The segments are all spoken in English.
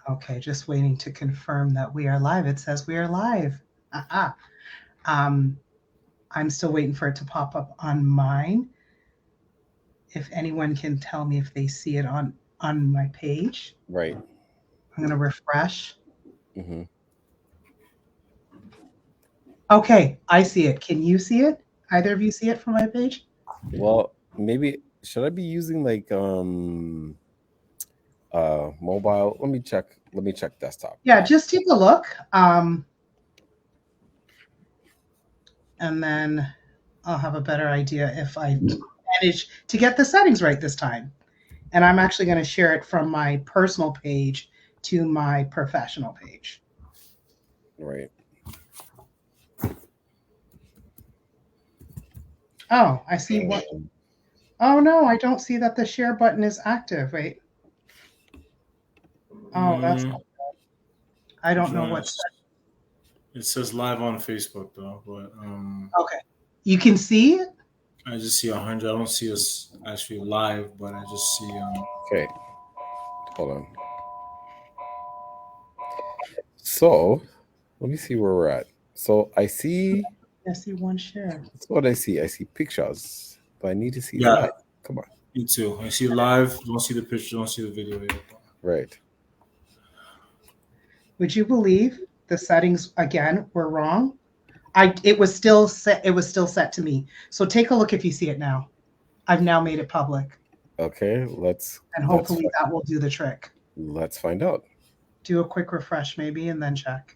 Okay, just waiting to confirm that we are live. It says we are live. Aha. Um, I'm still waiting for it to pop up on mine. If anyone can tell me if they see it on my page, Right. I'm gonna refresh. Hmm. Okay, I see it. Can you see it? Either of you see it from my page? Well, maybe should I be using like mobile? Let me check. Let me check desktop. Yeah, just take a look. And then I'll have a better idea if I manage to get the settings right this time. And I'm actually going to share it from my personal page to my professional page. Right. Oh, I see what. Oh no, I don't see that the share button is active. Wait. Oh, that's. Mm, I I'm don't know trying. what's. It says live on Facebook though, but Okay. You can see it? I just see 100. I don't see us actually live, but I just see Okay. Hold on. So let me see where we're at. So I see. I see one share. That's what I see. I see pictures, but I need to see yeah, live. Come on. me too. I see live. Don't see the picture. Don't see the video yet. Right. Would you believe the settings again were wrong? It was still set. It was still set to me. So take a look if you see it now. I've now made it public, Okay. and hopefully that will do the trick. Let's find out. Do a quick refresh maybe, and then check.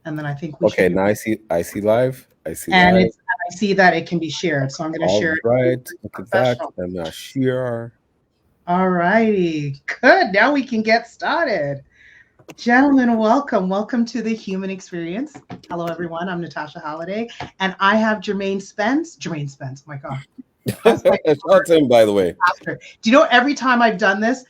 And then I think we Okay. should be. Now I see live. I see And live. I see that it can be shared. So I'm going to All share it right. Look at that. professional. I'm gonna share. All righty. Good. Now we can get started. Gentlemen, welcome. Welcome to the Human Experience. Hello, everyone. I'm Natasha Halliday, and I have Jermaine Spence. Jermaine Spence. Oh my God. That's like That's him, by the way. pastor. Do you know every time I've done this,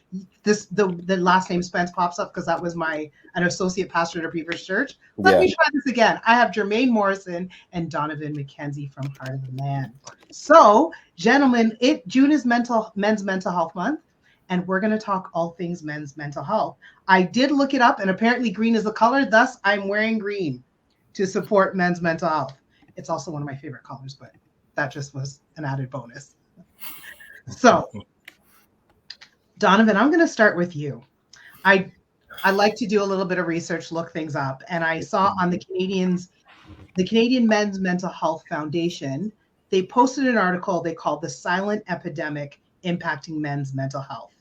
the last name Spence pops up because that was an associate pastor at a previous church. Let me try this again. I have Jermaine Morrison and Donovan McKenzie from Heart of the Man. So, gentlemen, June is Men's Mental Health Month, and we're going to talk all things men's mental health. I did look it up, and apparently green is the color. Thus, I'm wearing green to support men's mental health. It's also one of my favorite colors, but that just was an added bonus. So, Donovan, I'm going to start with you. I like to do a little bit of research, look things up, and I saw on the Canadian Men's Mental Health Foundation, they posted an article they called "The Silent Epidemic Impacting Men's Mental Health."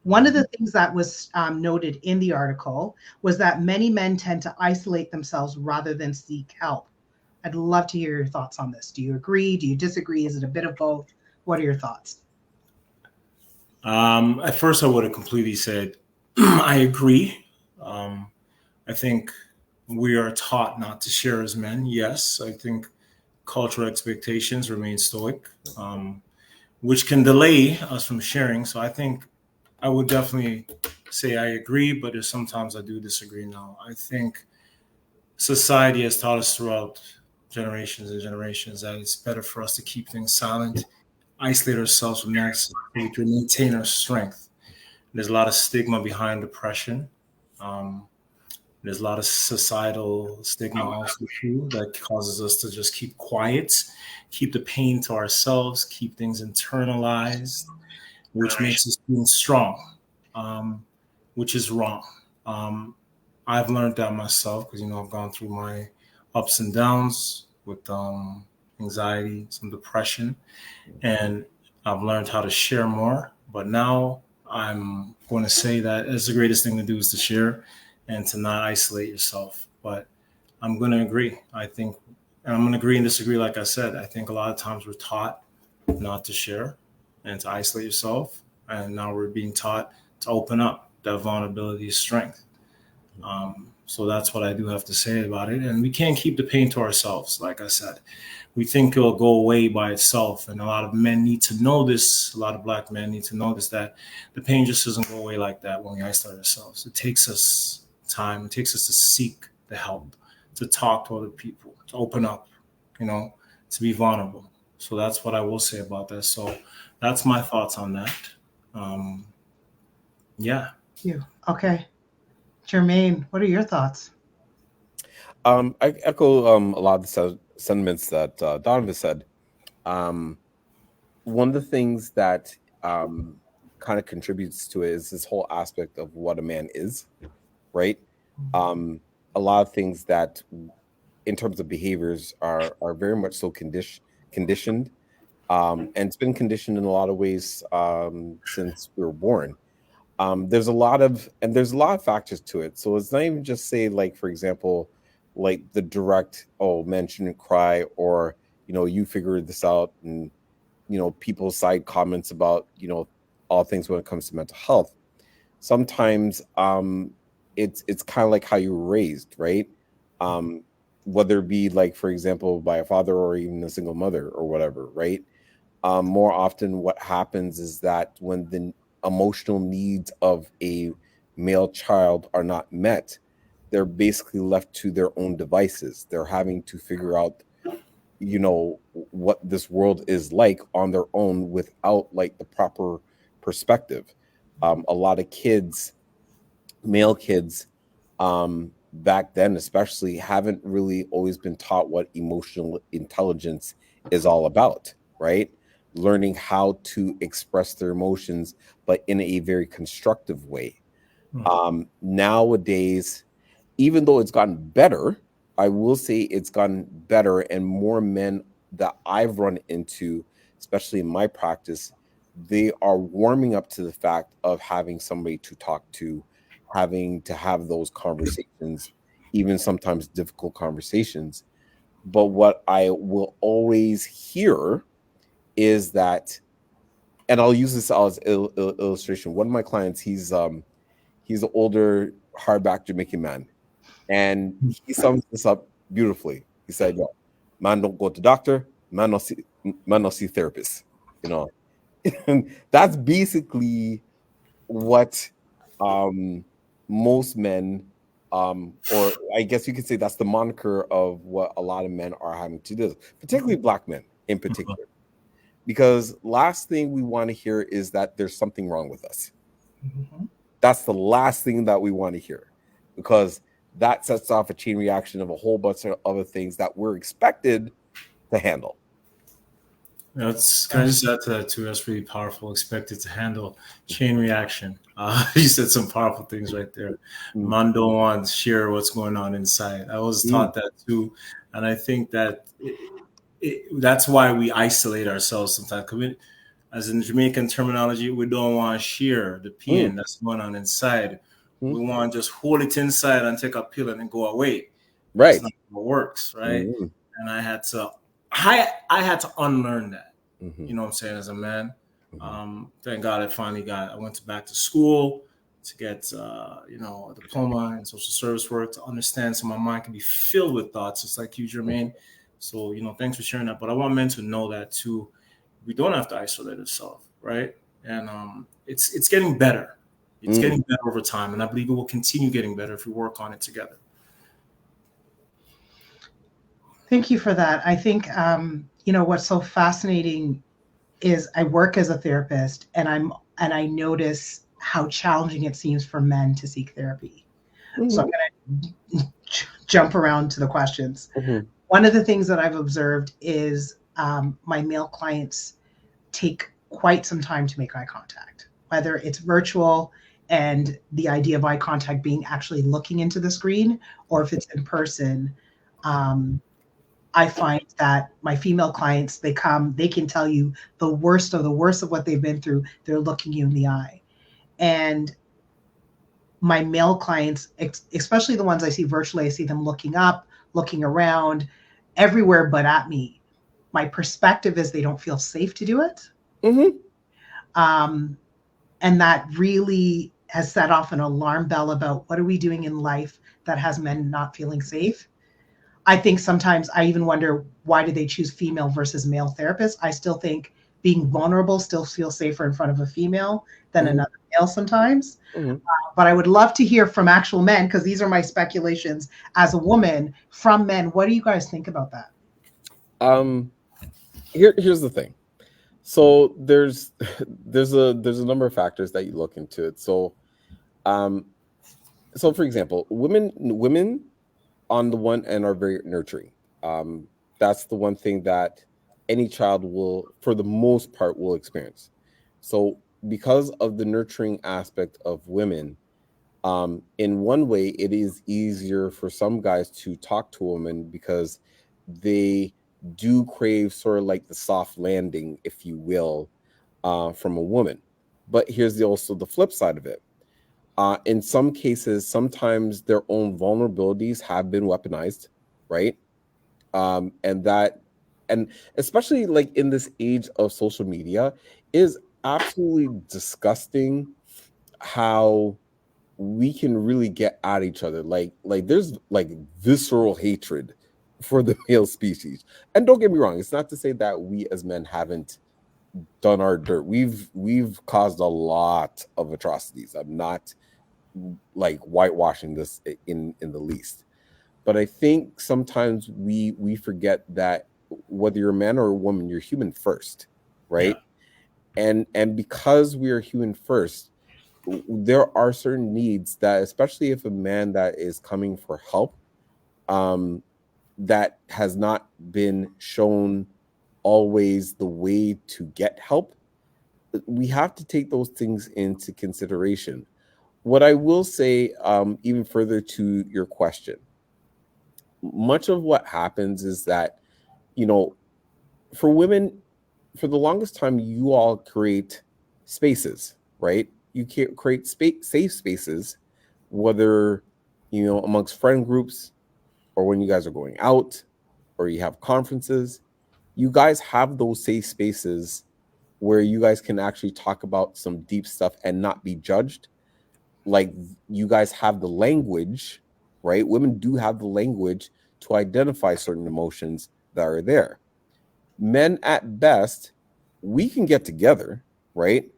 One of the things that was noted in the article was that many men tend to isolate themselves rather than seek help. I'd love to hear your thoughts on this. Do you agree? Do you disagree? Is it a bit of both? What are your thoughts? At first, I would have completely said I agree. I think we are taught not to share as men. Yes, I think cultural expectations remain stoic, which can delay us from sharing. So I think I would definitely say I agree, but there's sometimes I do disagree now. I think society has taught us throughout generations and generations that it's better for us to keep things silent, isolate ourselves from next to maintain our strength. There's a lot of stigma behind depression. Um, there's a lot of societal stigma also too that causes us to just keep quiet, keep the pain to ourselves, keep things internalized, which makes us feel strong, um, which is wrong. Um, I've learned that myself because I've gone through my ups and downs with anxiety, some depression, and I've learned how to share more. But now I'm going to say that it's the greatest thing to do is to share and to not isolate yourself. But I'm going to agree. I think, and I'm going to agree and disagree. Like I said, I think a lot of times we're taught not to share and to isolate yourself, and now we're being taught to open up. That vulnerability is strength. So that's what I do have to say about it. And we can't keep the pain to ourselves. Like I said, we think it'll go away by itself. And a lot of men need to know this. A lot of black men need to know this, that the pain just doesn't go away like that when we isolate ourselves. It takes us time. It takes us to seek the help, to talk to other people, to open up, to be vulnerable. So that's what I will say about that. So that's my thoughts on that. Yeah. You. Okay. Jermaine, what are your thoughts? I echo a lot of the sentiments that Donovan said. Um, One of the things that kind of contributes to it is this whole aspect of what a man is, right? A lot of things that, in terms of behaviors, are very much so conditioned, and it's been conditioned in a lot of ways since we were born. There's a lot of factors to it. So it's not even just say, like, for example, like the direct, oh, men shouldn't cry, or you figured this out, and people's side comments about all things when it comes to mental health. Sometimes it's kind of like how you were raised, right? Whether it be, like, for example, by a father or even a single mother or whatever, right? More often what happens is that when the emotional needs of a male child are not met, they're basically left to their own devices. They're having to figure out what this world is like on their own without, like, the proper perspective. A lot of kids, male kids, back then especially, haven't really always been taught what emotional intelligence is all about, right? Learning how to express their emotions, but in a very constructive way. Nowadays, even though it's gotten better, I will say it's gotten better, and more men that I've run into, especially in my practice, they are warming up to the fact of having somebody to talk to, having to have those conversations, even sometimes difficult conversations. But what I will always hear is that, and I'll use this as illustration. One of my clients, he's an older, hardback Jamaican man, and he sums this up beautifully. He said, "Yo, man don't go to doctor, man not see therapist." And that's basically what most men, or I guess you could say that's the moniker of what a lot of men are having to do, particularly black men in particular. Because last thing we want to hear is that there's something wrong with us. That's the last thing that we want to hear, because that sets off a chain reaction of a whole bunch of other things that we're expected to handle. That's kind of just add to that too. That's really powerful. Expected to handle chain reaction. You said some powerful things right there. Man don't want to share what's going on inside. I was taught that too, and I think that that's why we isolate ourselves sometimes. As in Jamaican terminology, we don't want to share the pain that's going on inside. We want to just hold it inside and take a pill and then go away. Right. That's not how it works, right? And I had to unlearn that. You know what I'm saying, as a man. Thank God I went back to school to get a diploma in social service work, to understand, so my mind can be filled with thoughts, just like you, Jermaine. So, thanks for sharing that. But I want men to know that too. We don't have to isolate ourselves, right? And it's getting better. It's getting better over time, and I believe it will continue getting better if we work on it together. Thank you for that. I think what's so fascinating is I work as a therapist, and I notice how challenging it seems for men to seek therapy. So I'm going to jump around to the questions. One of the things that I've observed is my male clients take quite some time to make eye contact, whether it's virtual and the idea of eye contact being actually looking into the screen, or if it's in person. I find that my female clients, they can tell you the worst of what they've been through. They're looking you in the eye. And my male clients, especially the ones I see virtually, I see them looking up, looking around, everywhere but at me. My perspective is they don't feel safe to do it. And that really has set off an alarm bell about what are we doing in life that has men not feeling safe. I think sometimes I even wonder, why do they choose female versus male therapists? I still think being vulnerable still feels safer in front of a female than another male sometimes. But I would love to hear from actual men, because these are my speculations as a woman, from men. What do you guys think about that? Here's the thing. So there's a number of factors that you look into it. So So for example, women on the one end are very nurturing. That's the one thing that any child will, for the most part, will experience. So because of the nurturing aspect of women, in one way, it is easier for some guys to talk to women because they do crave sort of like the soft landing, if you will, from a woman. But here's also the flip side of it. In some cases, sometimes their own vulnerabilities have been weaponized, right? And that, and especially like in this age of social media, is absolutely disgusting how we can really get at each other. Like there's like visceral hatred for the male species. And don't get me wrong, it's not to say that we as men haven't done our dirt. We've caused a lot of atrocities. I'm not like whitewashing this in the least. But I think sometimes we forget that whether you're a man or a woman, you're human first, right? Yeah. And because we are human first, there are certain needs that, especially if a man that is coming for help, that has not been shown always the way to get help, we have to take those things into consideration. What I will say, even further to your question, much of what happens is that, you know, for women, for the longest time, you all create spaces, right? You can't create safe spaces, whether, you know, amongst friend groups or when you guys are going out or you have conferences. You guys have those safe spaces where you guys can actually talk about some deep stuff and not be judged. Like, you guys have the language, right? Women do have the language to identify certain emotions that are there. Men, at best, we can get together, right?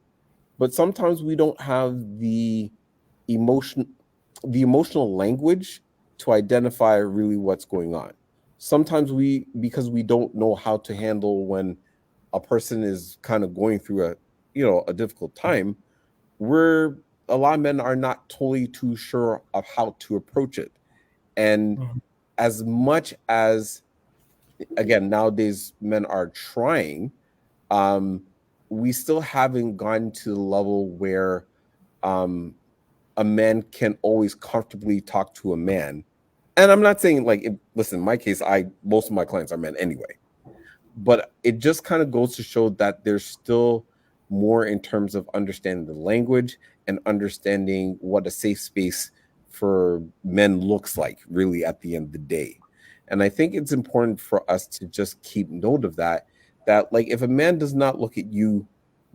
But sometimes we don't have emotion the emotional language to identify really what's going on. Sometimes because we don't know how to handle when a person is kind of going through a difficult time, a lot of men are not totally too sure of how to approach it. And as much as, again, nowadays men are trying, we still haven't gotten to the level where a man can always comfortably talk to a man. And I'm not saying like, listen, in my case, most of my clients are men anyway, but it just kind of goes to show that there's still more in terms of understanding the language and understanding what a safe space for men looks like, really, at the end of the day. And I think it's important for us to just keep note of that like, if a man does not look at you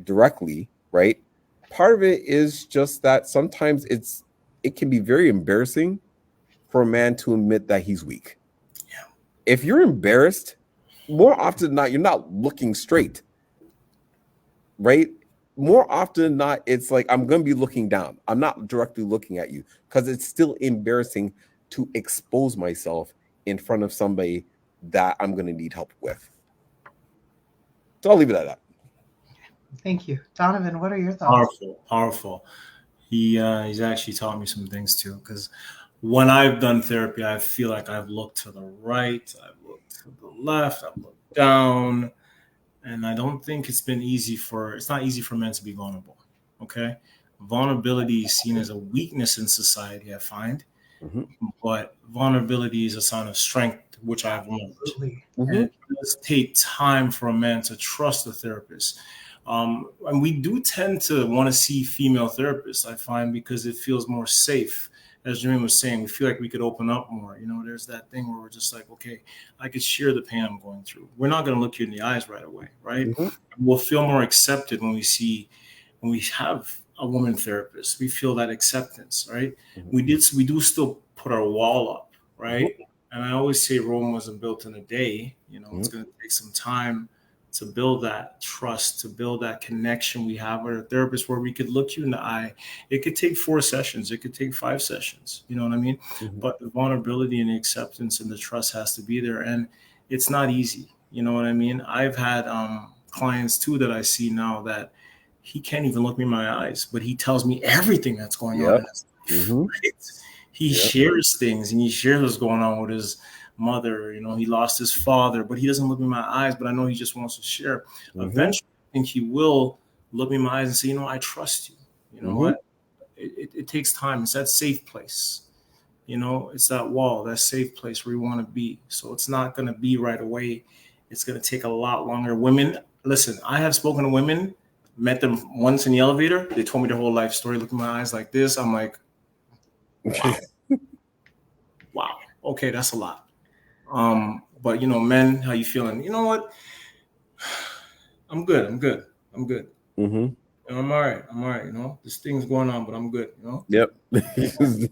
directly, right, part of it is just that sometimes it can be very embarrassing for a man to admit that he's weak. Yeah. If you're embarrassed, more often than not, you're not looking straight, right? More often than not, it's like, I'm going to be looking down. I'm not directly looking at you because it's still embarrassing to expose myself in front of somebody that I'm going to need help with. So I'll leave it at that. Thank you. Donovan, what are your thoughts? Powerful. He's actually taught me some things too, because when I've done therapy, I feel like I've looked to the right, I've looked to the left, I've looked down, and I don't think it's not easy for men to be vulnerable. Okay. Vulnerability is seen as a weakness in society, I find. Mm-hmm. But vulnerability is a sign of strength, which I've learned. Mm-hmm. And it does take time for a man to trust a therapist. And we do tend to want to see female therapists, I find, because it feels more safe. As Jermaine was saying, we feel like we could open up more. You know, there's that thing where we're just like, okay, I could share the pain I'm going through. We're not going to look you in the eyes right away, right? Mm-hmm. We'll feel more accepted when we have a woman therapist. We feel that acceptance, right? Mm-hmm. We do still put our wall up, right? Mm-hmm. And I always say Rome wasn't built in a day. You know, mm-hmm. It's going to take some time to build that trust, to build that connection we have with a therapist where we could look you in the eye. It could take 4 sessions. It could take 5 sessions. You know what I mean? Mm-hmm. But the vulnerability and the acceptance and the trust has to be there. And it's not easy. You know what I mean? I've had clients too that I see now that he can't even look me in my eyes, but he tells me everything that's going on in his life. Mhm. Right? He Yep. shares things, and he shares what's going on with his mother. You know, he lost his father, but he doesn't look me in my eyes. But I know he just wants to share. Mhm. Eventually, I think he will look me in my eyes and say, you know, I trust you. You know Mhm. what? It takes time. It's that safe place. You know, it's that wall, that safe place where you want to be. So it's not going to be right away. It's going to take a lot longer. Women, listen, I have spoken to women, met them once in the elevator. They told me their whole life story. Look in my eyes like this. I'm like, wow, wow. Okay, that's a lot. But you know, men, how you feeling? You know what? I'm good. I'm good. I'm good. Mhm. You know, I'm all right. I'm all right. You know, this thing's going on, but I'm good. You know, Yep.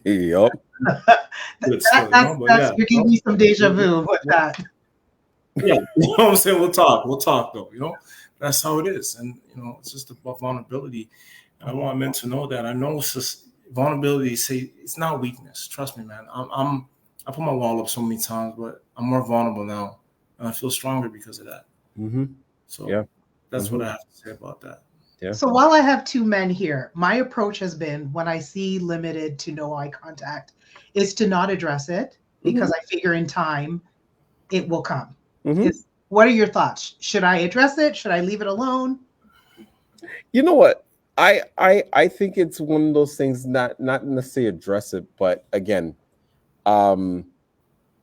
Yep. good still. You know, but That's yeah, you're you giving know, me some deja vu with yeah, that. yeah. You know what I'm saying? We'll talk. We'll talk though. You know, that's how it is, and you know, it's just about vulnerability. And I want men to know that. I know it's just vulnerability. Say it's not weakness. Trust me, man. I put my wall up so many times, but I'm more vulnerable now, and I feel stronger because of that. Mhm. So Yeah. that's what Mhm. I have to say about that. Yeah. So while I have two men here, my approach has been when I see limited to no eye contact, is to not address it because Mhm. I figure in time it will come. Mhm. What are your thoughts? Should I address it? Should I leave it alone? You know what? I think it's one of those things, not necessarily address it, but again, um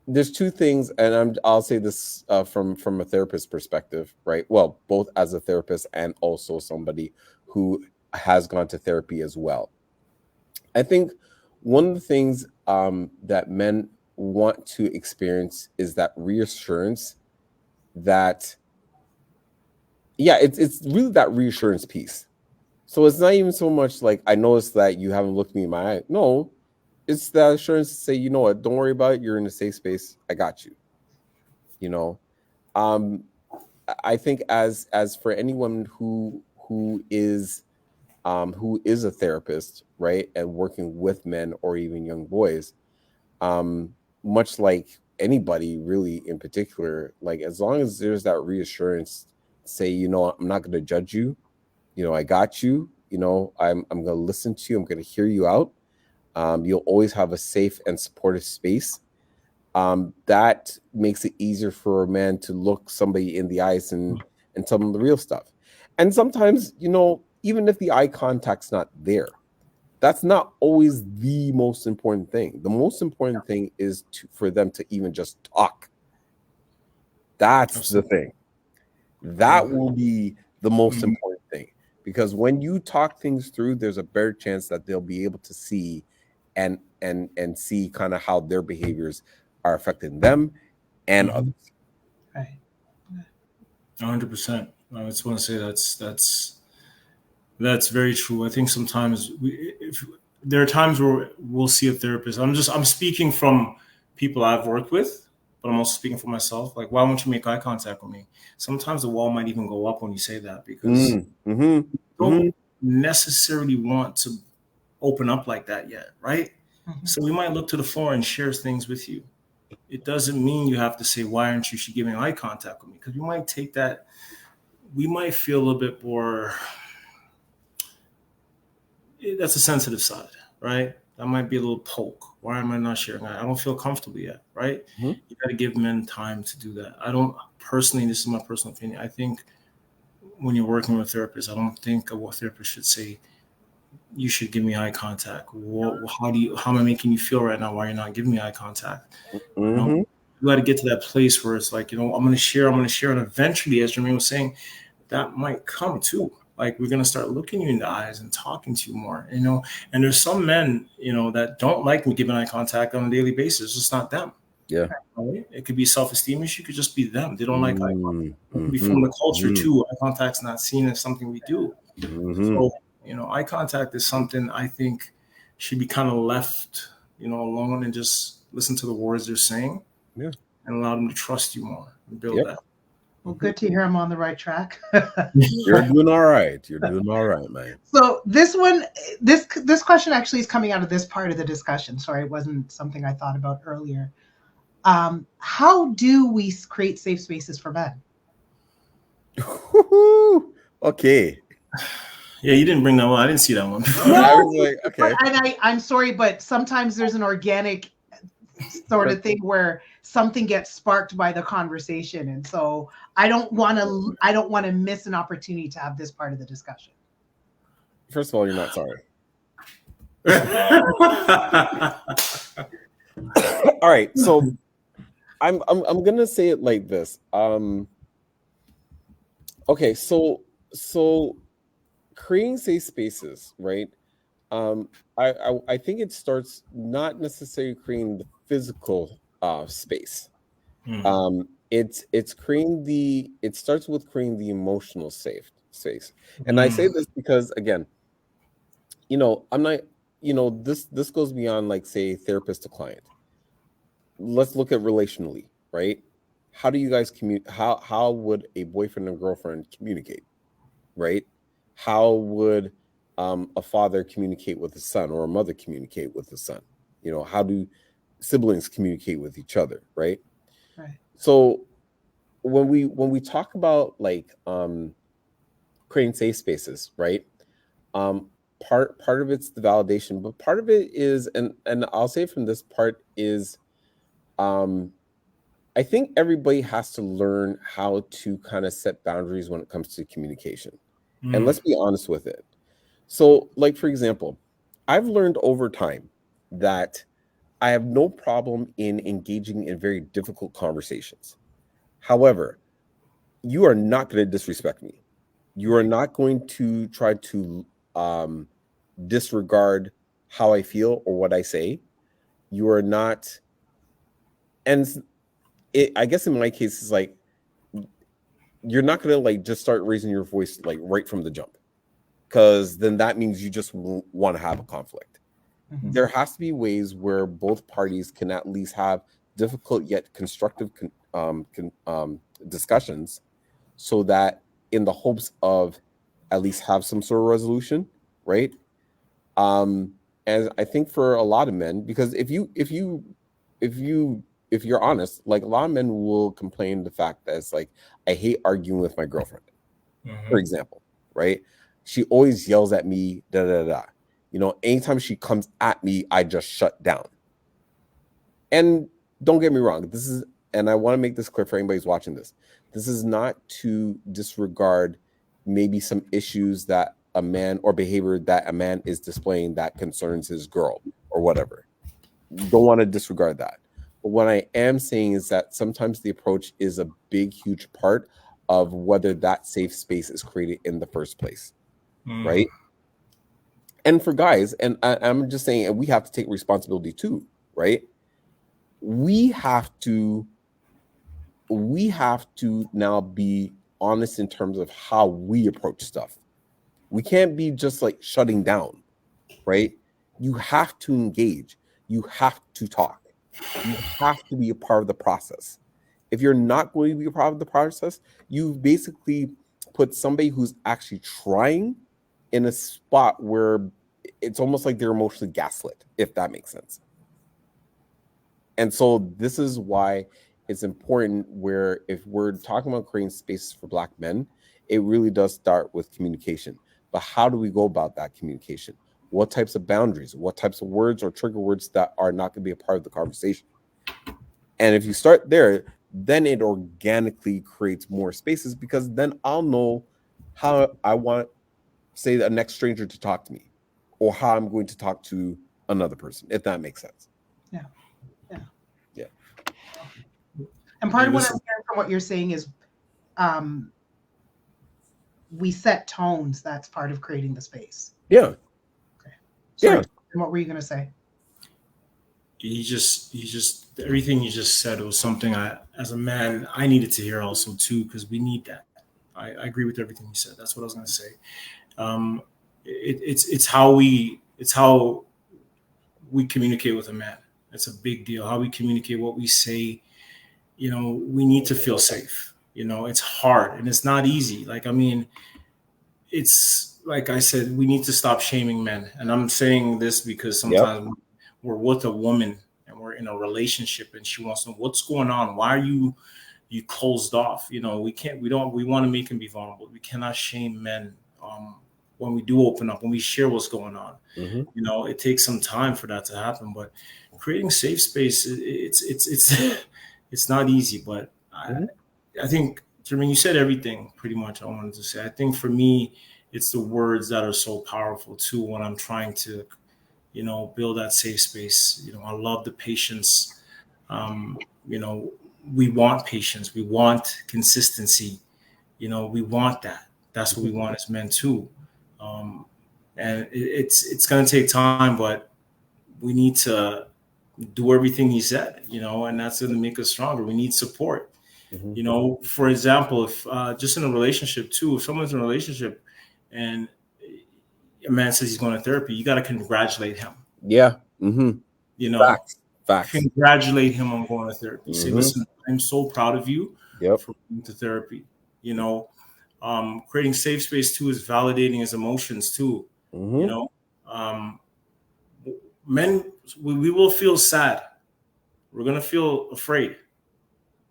there's two things, and I'll say this from a therapist perspective, right? Well, both as a therapist and also somebody who has gone to therapy as well. I think one of the things that men want to experience is that reassurance that, yeah, it's really that reassurance piece. So it's not even so much like, I noticed that you haven't looked me in my eye. No, it's the assurance to say, you know what, don't worry about it. You're in a safe space. I got you. You know, um, I think as for anyone who is a therapist, right, and working with men or even young boys, um, much like anybody really in particular, like as long as there's that reassurance, say, you know, I'm not going to judge you. You know, I got you. You know, I'm going to listen to you. I'm going to hear you out. You'll always have a safe and supportive space. That makes it easier for a man to look somebody in the eyes and tell them the real stuff. And sometimes, you know, even if the eye contact's not there, that's not always the most important thing. The most important thing is for them to even just talk. That's the Absolutely. thing. That Yeah. will be the most Mhm. important thing, because when you talk things through, there's a better chance that they'll be able to see and see kind of how their behaviors are affecting them and Mhm. others. Right. 100%. I just want to say that's very true. I think sometimes if there are times where we'll see a therapist. I'm speaking from people I've worked with, but I'm also speaking for myself. Like, why won't you make eye contact with me? Sometimes the wall might even go up when you say that because Mm-hmm. you don't necessarily want to open up like that yet, right? Mhm. So we might look to the floor and share things with you. It doesn't mean you have to say, why aren't you giving eye contact with me? Because we might feel a little bit more, that's a sensitive side, right? That might be a little poke. Why am I not sharing? I don't feel comfortable yet, right? Mm-hmm. You got to give men time to do that. I don't personally, this is my personal opinion. I think when you're working with a therapist, I don't think a therapist should say, you should give me eye contact. How am I making you feel right now? Why you're not giving me eye contact? You know, Mm-hmm. you got to get to that place where it's like, you know, I'm going to share. And eventually, as Jermaine was saying, that might come too. Like we're going to start looking you in the eyes and talking to you more, you know. And there's some men, you know, that don't like me giving eye contact on a daily basis. It's just not them. Yeah. Right? It could be self-esteem issue. It could just be them. They don't like eye contact. It could be Mm-hmm. from the culture too. Eye contact's not seen as something we do. Mm-hmm. So, you know, eye contact is something I think should be kind of left, you know, alone and just listen to the words they're saying Yeah. and allow them to trust you more and build Yep. that. Well, good to hear I'm on the right track. You're doing all right. You're doing all right, man. So this question actually is coming out of this part of the discussion. Sorry, it wasn't something I thought about earlier. How do we create safe spaces for men? Okay. Yeah, you didn't bring that one. I didn't see that one. I was like, okay. But I'm sorry, but sometimes there's an organic sort of thing where something gets sparked by the conversation, and so I don't want to miss an opportunity to have this part of the discussion. First of all, you're not sorry. All right, so I'm gonna say it like this. Okay, so creating safe spaces, right? I think it starts not necessarily creating the physical space. It's creating it starts with creating the emotional safe space. And I say this because, again, I'm not, this goes beyond, like, say, therapist to client. Let's look at relationally, right? How do you guys communicate? How would a boyfriend and girlfriend communicate, right? How would a father communicate with a son, or a mother communicate with a son? How do siblings communicate with each other, right? Right. So when we talk about, like, creating safe spaces, right? Part of it's the validation, but part of it is, and I'll say from this part is, I think everybody has to learn how to kind of set boundaries when it comes to communication. And let's be honest with it. So, like, for example, I've learned over time that I have no problem in engaging in very difficult conversations. However, you are not going to disrespect me. You are not going to try to disregard how I feel or what I say. You are not, and I guess in my case, it's like, you're not going to, like, just start raising your voice, like, right from the jump, because then that means you just want to have a conflict. Mm-hmm. There has to be ways where both parties can at least have difficult yet constructive discussions, so that, in the hopes of at least have some sort of resolution, right? And I think for a lot of men, because if you're honest, like, a lot of men will complain the fact that it's like, I hate arguing with my girlfriend, for example, right? She always yells at me, da da da. Anytime she comes at me, I just shut down. And don't get me wrong, and I want to make this clear for anybody who's watching this. This is not to disregard maybe some issues that a man, or behavior that a man is displaying that concerns his girl or whatever. Don't want to disregard that. But what I am saying is that sometimes the approach is a big, huge part of whether that safe space is created in the first place, right? And for guys, and I'm just saying, and we have to take responsibility too, right? We have to now be honest in terms of how we approach stuff. We can't be just, like, shutting down, right? You have to engage. You have to talk. You have to be a part of the process. If you're not going to be a part of the process, you've basically put somebody who's actually trying in a spot where it's almost like they're emotionally gaslit, if that makes sense. And so this is why it's important, where if we're talking about creating spaces for Black men, it really does start with communication. But how do we go about that communication? What types of boundaries? What types of words or trigger words that are not going to be a part of the conversation? And if you start there, then it organically creates more spaces, because then I'll know how I want, say, the next stranger to talk to me, or how I'm going to talk to another person, if that makes sense. Yeah. And part of what I'm hearing from what you're saying is, we set tones. That's part of creating the space. Yeah. Okay. Sorry, yeah. And what were you going to say? You just everything you just said was something as a man, I needed to hear also too, because we need that. I agree with everything you said. That's what I was going to say. It's how we communicate with a man. It's a big deal. How we communicate, what we say. We need to feel safe. It's hard and it's not easy. Like, I mean, it's like I said, we need to stop shaming men. And I'm saying this because sometimes we're with a woman and we're in a relationship and she wants to know what's going on. Why are you closed off? We want to make him be vulnerable. We cannot shame men when we do open up, when we share what's going on. Mm-hmm. You know, it takes some time for that to happen, but creating safe space, it's not easy. But I think, Jermaine, you said everything pretty much I wanted to say. I think for me, it's the words that are so powerful too when I'm trying to, you know, build that safe space. You know, I love the patience. You know, we want patience. We want consistency. You know, we want that. That's what we want as men too. And it's going to take time, but we need to do everything he said, you know, and that's going to make us stronger. We need support. Mm-hmm. You know, for example, if just in a relationship too, if someone's in a relationship and a man says he's going to therapy, you got to congratulate him. Yeah. Mm-hmm. You know, Facts. Congratulate him on going to therapy. Mm-hmm. Say, listen, I'm so proud of you for going to therapy. You know, creating safe space too is validating his emotions too. Mm-hmm. You know, men, we will feel sad. We're going to feel afraid,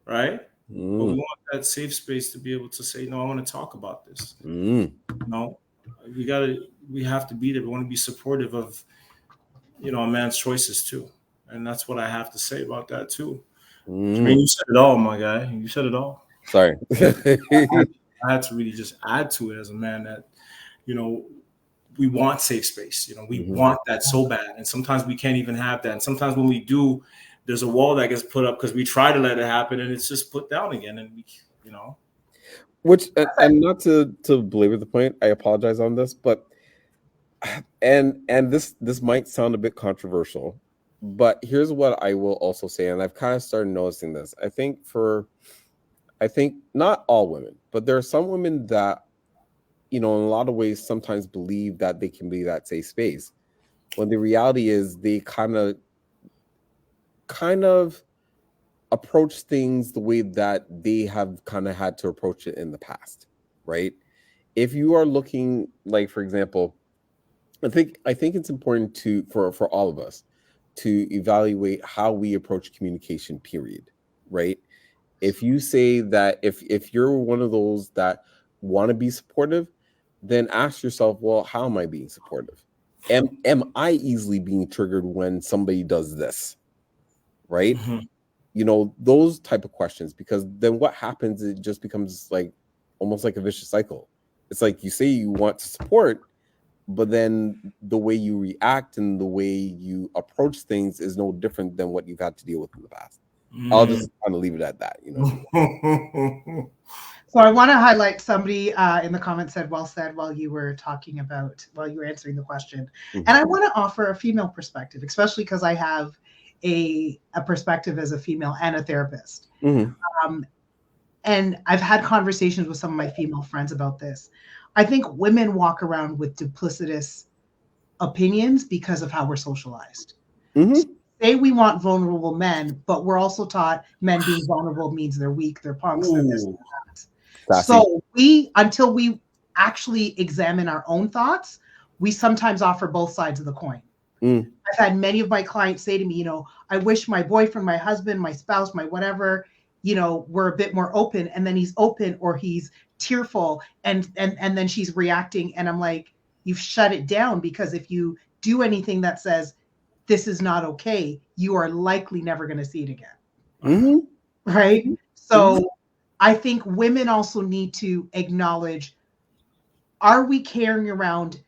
right? But we want that safe space to be able to say, no, I want to talk about this. You know, we have to be there. We want to be supportive of, you know, a man's choices too. And that's what I have to say about that too. I mean, you said it all, my guy. You said it all. Sorry. I had to really just add to it as a man that, you know, we want safe space. You know, we want that so bad. And sometimes we can't even have that. And sometimes when we do, there's a wall that gets put up because we try to let it happen and it's just put down again. And we, you know. Which, and not to belabor the point, I apologize on this, but and this might sound a bit controversial, but here's what I will also say, and I've kind of started noticing this. I think not all women, but there are some women that, you know, in a lot of ways sometimes believe that they can be that safe space, when the reality is they kind of approach things the way that they have kind of had to approach it in the past, right? If you are looking, like, for example, I think it's important for all of us to evaluate how we approach communication, period, right? If you say that if you're one of those that want to be supportive, then ask yourself, well, how am I being supportive? Am I easily being triggered when somebody does this? Right? Mm-hmm. You know, those type of questions, because then what happens, it just becomes like almost like a vicious cycle. It's like you say you want to support, but then the way you react and the way you approach things is no different than what you've had to deal with in the past. I'll just kind of leave it at that, you know. So I want to highlight somebody in the comments said, well said, while you were answering the question. And I want to offer a female perspective, especially because I have a perspective as a female and a therapist. And I've had conversations with some of my female friends about this. I think women walk around with duplicitous opinions because of how we're socialized. Say we want vulnerable men, but we're also taught men being vulnerable means they're weak, they're punks, they're this and that. So until we actually examine our own thoughts, we sometimes offer both sides of the coin. I've had many of my clients say to me, you know, I wish my boyfriend, my husband, my spouse, my whatever, you know, were a bit more open. And then he's open or he's tearful and then she's reacting. And I'm like, you've shut it down, because if you do anything that says this is not okay, you are likely never going to see it again. Right? So I think women also need to acknowledge, are we carrying around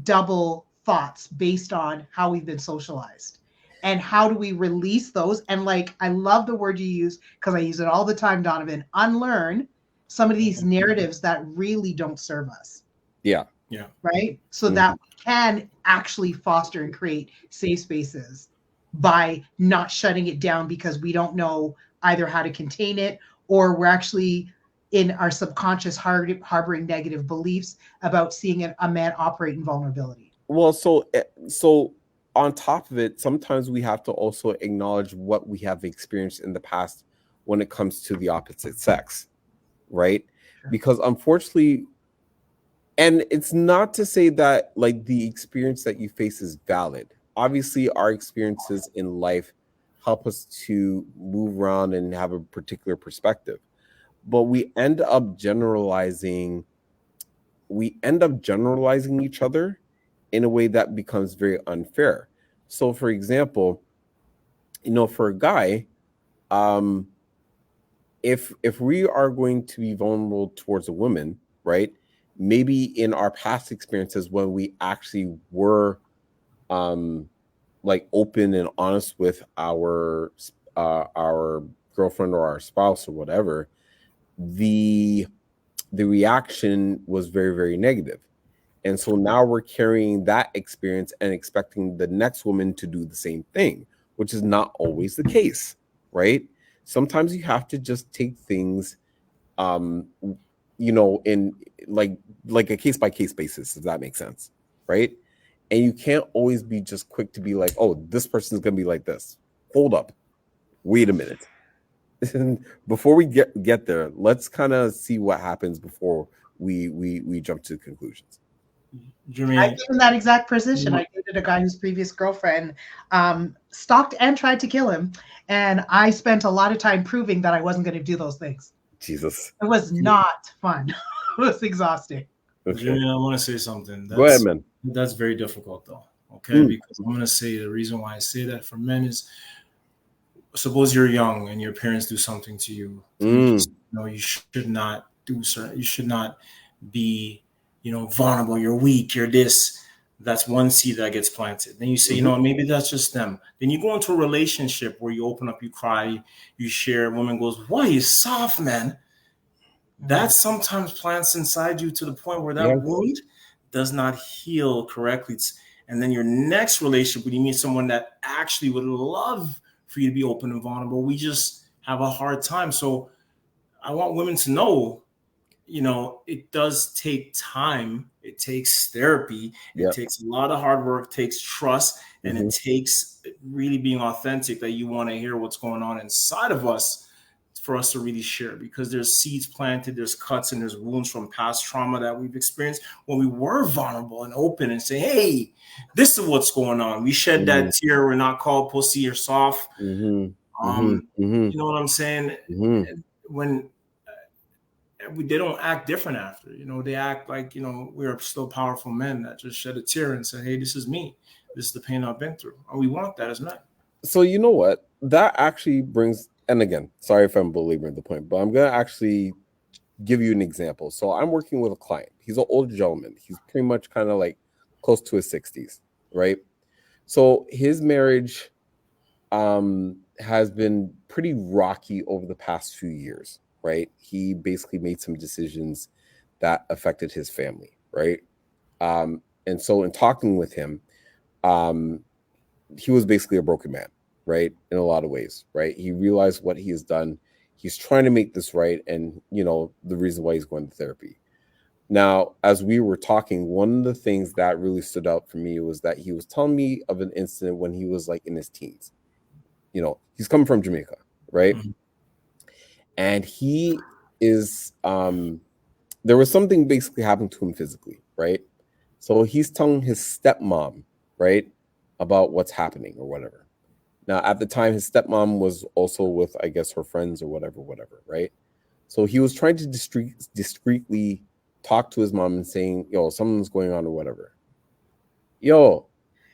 double thoughts based on how we've been socialized? And how do we release those? And like, I love the word you use, because I use it all the time, Donovan, unlearn some of these narratives that really don't serve us. Yeah. Right? So that we can actually foster and create safe spaces by not shutting it down because we don't know either how to contain it, or we're actually in our subconscious harboring negative beliefs about seeing a man operate in vulnerability. Well, so on top of it, sometimes we have to also acknowledge what we have experienced in the past when it comes to the opposite sex, right? Because unfortunately, and it's not to say that like the experience that you face is valid. Obviously, our experiences in life help us to move around and have a particular perspective, but we end up generalizing we end up generalizing each other in a way that becomes very unfair. So, for example, for a guy, if we are going to be vulnerable towards a woman, right? Maybe in our past experiences when we actually were like open and honest with our girlfriend or our spouse or whatever, the reaction was very, very negative. And so now we're carrying that experience and expecting the next woman to do the same thing, which is not always the case, right? Sometimes you have to just take things in like a case by case basis, if that makes sense, right? And you can't always be just quick to be like, oh, this person's gonna be like this. Hold up, wait a minute. Before we get there, let's kind of see what happens before we jump to conclusions. Jermaine, I gave him that exact position. I dated a guy whose previous girlfriend stalked and tried to kill him, and I spent a lot of time proving that I wasn't going to do those things. Jesus, it was not fun. It was exhausting. Okay. Jermaine, I want to say something. Go ahead, man. That's very difficult, though. Okay, because I'm going to say the reason why I say that for men is, suppose you're young and your parents do something to you. You should not do certain. You should not be, vulnerable. You're weak. You're this. That's one seed that gets planted. Then you say, maybe that's just them. Then you go into a relationship where you open up, you cry, you share. Woman goes, "Why you soft, man?" That sometimes plants inside you to the point where that wound does not heal correctly. And then your next relationship, when you meet someone that actually would love for you to be open and vulnerable, we just have a hard time. So I want women to know, it does take time. It takes therapy. It takes a lot of hard work, takes trust, and it takes really being authentic, that you want to hear what's going on inside of us for us to really share, because there's seeds planted, there's cuts, and there's wounds from past trauma that we've experienced when we were vulnerable and open and say, hey, this is what's going on. We shed that tear. We're not called pussy or soft. You know what I'm saying? When they don't act different after, they act like, we're still powerful men that just shed a tear and say, hey, this is me. This is the pain I've been through. And we want that as men. So you know what? That actually brings, and again, sorry if I'm belaboring the point, but I'm going to actually give you an example. So I'm working with a client. He's an older gentleman. He's pretty much kind of like close to his 60s, right? So his marriage has been pretty rocky over the past few years, right? He basically made some decisions that affected his family, right? And so in talking with him, he was basically a broken man, right? In a lot of ways, right? He realized what he has done. He's trying to make this right. And, the reason why he's going to therapy. Now, as we were talking, one of the things that really stood out for me was that he was telling me of an incident when he was like in his teens. He's coming from Jamaica, right? And he is, there was something basically happened to him physically, right? So he's telling his stepmom, right, about what's happening or whatever. Now, at the time, his stepmom was also with, I guess, her friends or whatever, right? So he was trying to discreetly talk to his mom and saying, something's going on or whatever.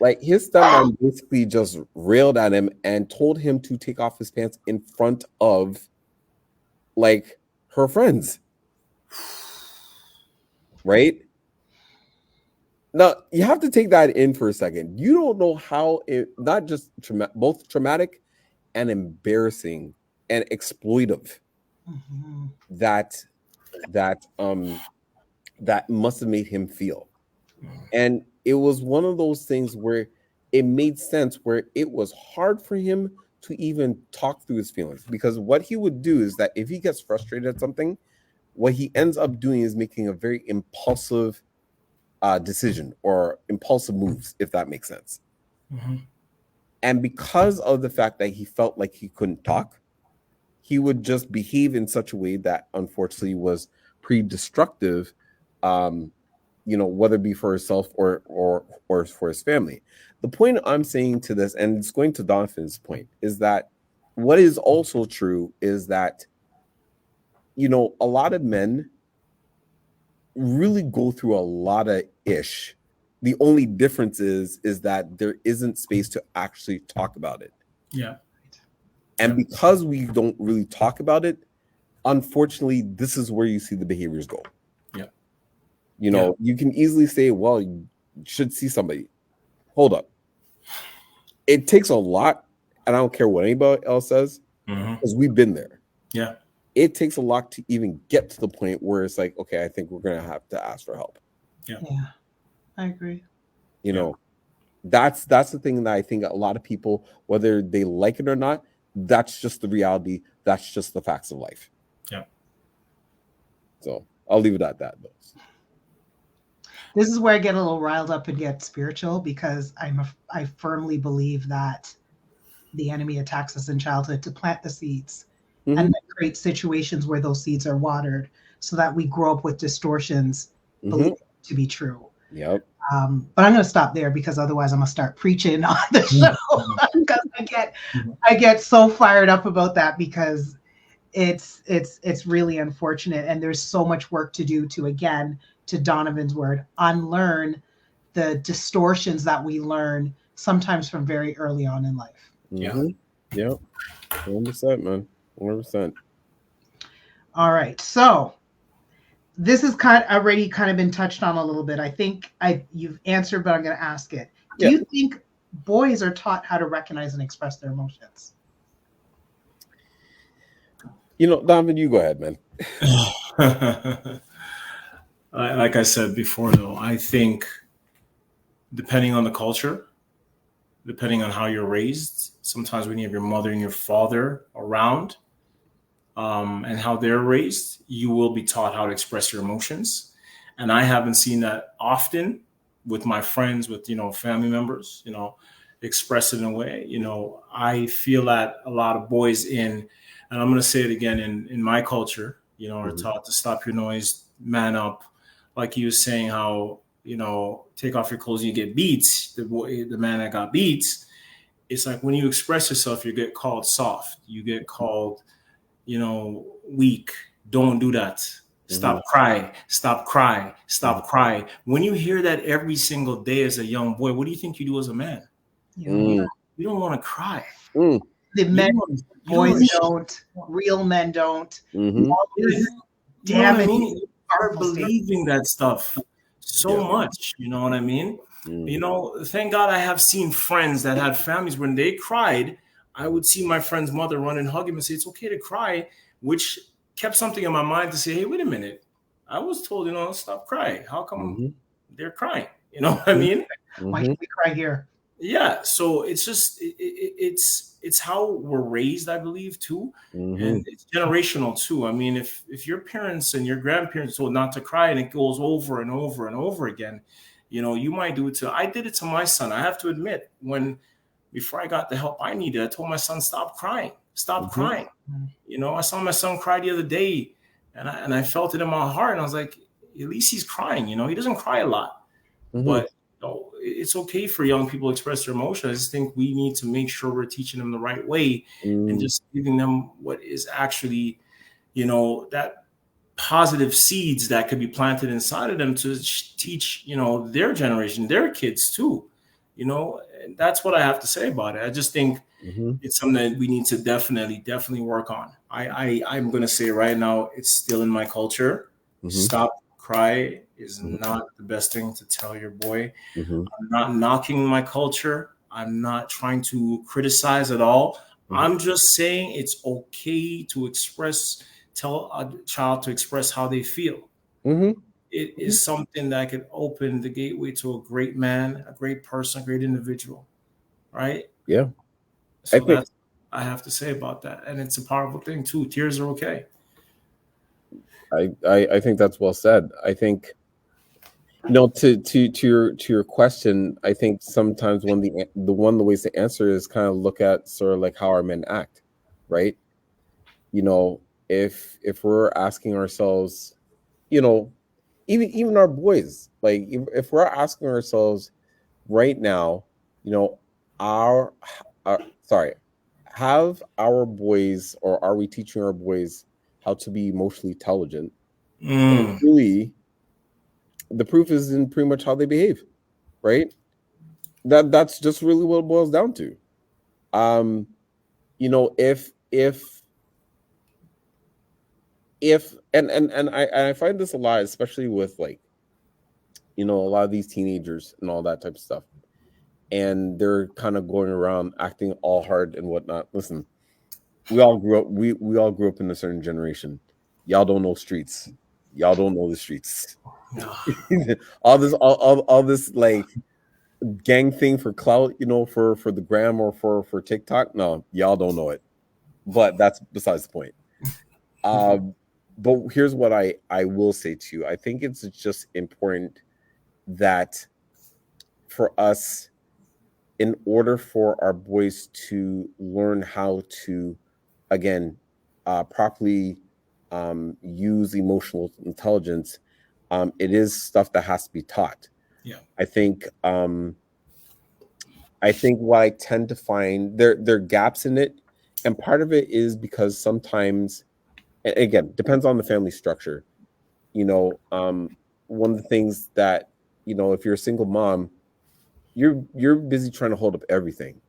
Like his stepmom basically just railed at him and told him to take off his pants in front of like her friends. Right? Now, you have to take that in for a second. You don't know how it, not just both traumatic and embarrassing and exploitive that must have made him feel. And it was one of those things where it made sense, where it was hard for him to even talk through his feelings, because what he would do is that if he gets frustrated at something, what he ends up doing is making a very impulsive decision or impulsive moves, if that makes sense. And because of the fact that he felt like he couldn't talk, he would just behave in such a way that unfortunately was pretty destructive, whether it be for himself or for his family. The point I'm saying to this, and it's going to Donovan's point, is that what is also true is that, a lot of men really go through a lot of ish. The only difference is that there isn't space to actually talk about it. Yeah. And because we don't really talk about it, unfortunately, this is where you see the behaviors go. Yeah. You know, you can easily say, well, you should see somebody. Hold up. It takes a lot, and I don't care what anybody else says, because we've been there. Yeah. It takes a lot to even get to the point where it's like, okay, I think we're going to have to ask for help. Yeah, I agree. You know, that's the thing that I think a lot of people, whether they like it or not, that's just the reality. That's just the facts of life. Yeah. So I'll leave it at that, though. This is where I get a little riled up and get spiritual, because I firmly believe that the enemy attacks us in childhood to plant the seeds and then create situations where those seeds are watered so that we grow up with distortions believed to be true. Yep. But I'm going to stop there, because otherwise I'm going to start preaching on the show, because I get so fired up about that, because it's really unfortunate, and there's so much work to do to, again, to Donovan's word, unlearn the distortions that we learn sometimes from very early on in life. Yeah. Yep. 100%, man. 100%. All right. So this is already been touched on a little bit. I think you've answered, but I'm going to ask it. Do you think boys are taught how to recognize and express their emotions? You know, Donovan, you go ahead, man. Like I said before, though, I think depending on the culture, depending on how you're raised, sometimes when you have your mother and your father around, and how they're raised, you will be taught how to express your emotions. And I haven't seen that often with my friends, with, family members, express it in a way. I feel that a lot of boys and I'm going to say it again, in my culture, are taught to stop your noise, man up. Like he was saying, how, take off your clothes and you get beat. The man that got beat, it's like when you express yourself, you get called soft. You get called, weak. Don't do that. Stop cry. Stop cry. Stop cry. When you hear that every single day as a young boy, what do you think you do as a man? You don't want to cry. The men, boys don't. Real men don't. Damn it. You are believing that stuff so much. You know what I mean? Thank God I have seen friends that had families when they cried. I would see my friend's mother run and hug him and say, it's okay to cry, which kept something in my mind to say, hey, wait a minute. I was told, stop crying. How come they're crying? You know what I mean? Why should we cry here? Yeah. So it's just, it's how we're raised, I believe, too. And it's generational too. I mean, if your parents and your grandparents told not to cry and it goes over and over and over again, you might do it too. I did it to my son. I have to admit, before I got the help I needed, I told my son, stop crying, stop crying. I saw my son cry the other day, and I felt it in my heart. And I was like, at least he's crying. He doesn't cry a lot, but it's okay for young people to express their emotions. I just think we need to make sure we're teaching them the right way and just giving them what is actually, that positive seeds that could be planted inside of them to teach, their generation, their kids too. And that's what I have to say about it. I just think it's something that we need to definitely work on. I'm going to say right now, it's still in my culture. Stop cry is not the best thing to tell your boy. I'm not knocking my culture. I'm not trying to criticize at all. I'm just saying it's okay to tell a child to express how they feel. It is something that could open the gateway to a great man, a great person, a great individual. Right? Yeah. So that's what I have to say about that. And it's a powerful thing too. Tears are okay. I think that's well said. I think, to your question, I think sometimes one of the ways to answer is kind of look at sort of like how our men act, right? If we're asking ourselves, even our boys, like if we're asking ourselves right now, have our boys, or are we teaching our boys how to be emotionally intelligent? And really, the proof is in pretty much how they behave, right? That's just really what it boils down to. You know, if and I find this a lot, especially with like, you know, a lot of these teenagers and all that type of stuff, and they're kind of going around acting all hard and whatnot. Listen, we all grew up. We all grew up in a certain generation. Y'all don't know streets. Y'all don't know the streets. No. all this like gang thing for clout, you know, for the gram or for TikTok. No, y'all don't know it. But that's besides the point. But here's what I will say to you. I think it's just important that for us, in order for our boys to learn how to, again, properly use emotional intelligence, it is stuff that has to be taught. Yeah. I think what I tend to find there are gaps in it, and part of it is because sometimes, and again, depends on the family structure. You know, one of the things that, you know, if you're a single mom, you're busy trying to hold up everything,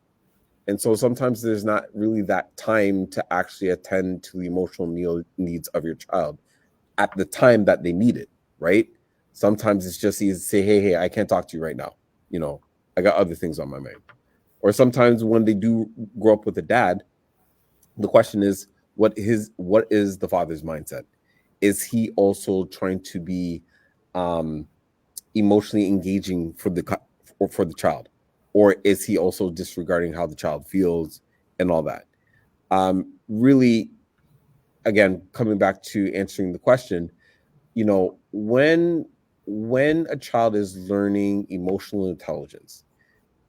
and so sometimes there's not really that time to actually attend to the emotional needs of your child at the time that they need it, right? Sometimes it's just easy to say, hey, I can't talk to you right now. You know, I got other things on my mind. Or sometimes when they do grow up with a dad, the question is, what is the father's mindset? Is he also trying to be emotionally engaging for the child, or is he also disregarding how the child feels and all that? Really, again, coming back to answering the question, you know, when a child is learning emotional intelligence,